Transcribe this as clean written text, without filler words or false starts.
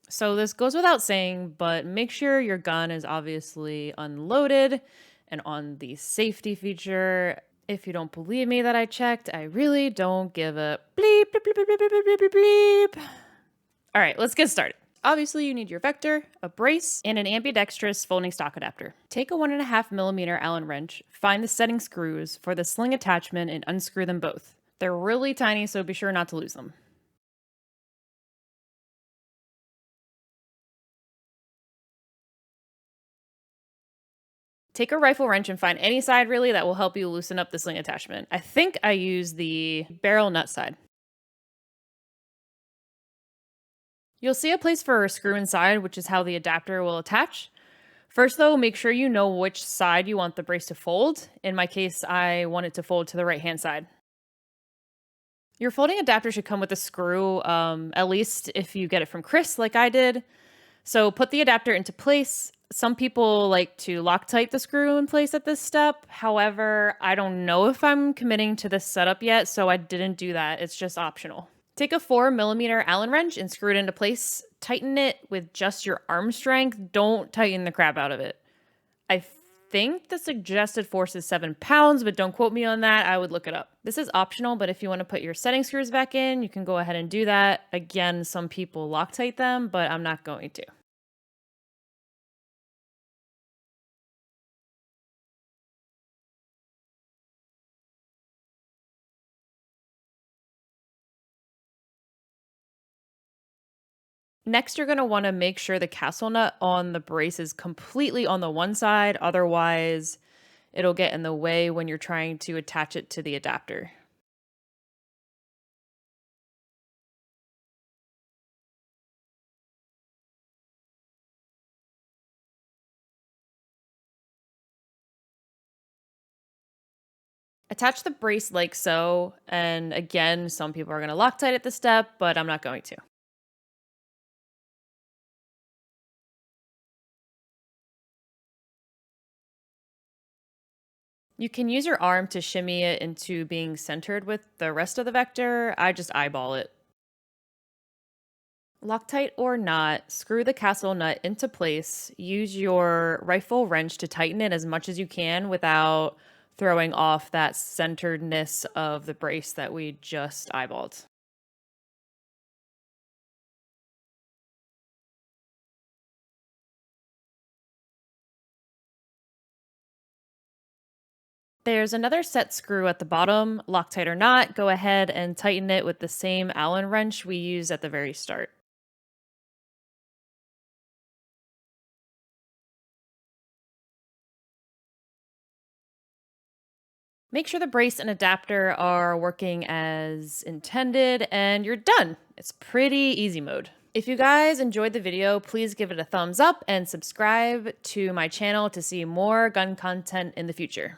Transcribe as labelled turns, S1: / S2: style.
S1: So this goes without saying, but make sure your gun is obviously unloaded and on the safety feature. If you don't believe me that I checked, I really don't give a bleep, bleep, bleep, bleep, bleep, bleep, bleep, bleep. All right, let's get started. Obviously, you need your vector, a brace, and an ambidextrous folding stock adapter. Take a 1.5mm Allen wrench, find the setting screws for the sling attachment, and unscrew them both. They're really tiny, so be sure not to lose them. Take a rifle wrench and find any side really that will help you loosen up the sling attachment. I think I use the barrel nut side. You'll see a place for a screw inside, which is how the adapter will attach. First though, make sure you know which side you want the brace to fold. In my case, I want it to fold to the right hand side. Your folding adapter should come with a screw, at least if you get it from KRISS like I did. So put the adapter into place. Some people like to Loctite the screw in place at this step. However, I don't know if I'm committing to this setup yet, so I didn't do that. It's just optional. Take a 4mm Allen wrench and screw it into place. Tighten it with just your arm strength. Don't tighten the crap out of it. I think the suggested force is 7 pounds, but don't quote me on that. I would look it up. This is optional, but if you want to put your setting screws back in, you can go ahead and do that. Again, some people Loctite them, but I'm not going to. Next, you're going to want to make sure the castle nut on the brace is completely on the one side. Otherwise, it'll get in the way when you're trying to attach it to the adapter. Attach the brace like so. And again, some people are going to Loctite at the step, but I'm not going to. You can use your arm to shimmy it into being centered with the rest of the vector. I just eyeball it. Loctite or not, screw the castle nut into place. Use your rifle wrench to tighten it as much as you can without throwing off that centeredness of the brace that we just eyeballed. There's another set screw at the bottom. Loctite or not, go ahead and tighten it with the same Allen wrench we used at the very start. Make sure the brace and adapter are working as intended and you're done. It's pretty easy mode. If you guys enjoyed the video, please give it a thumbs up and subscribe to my channel to see more gun content in the future.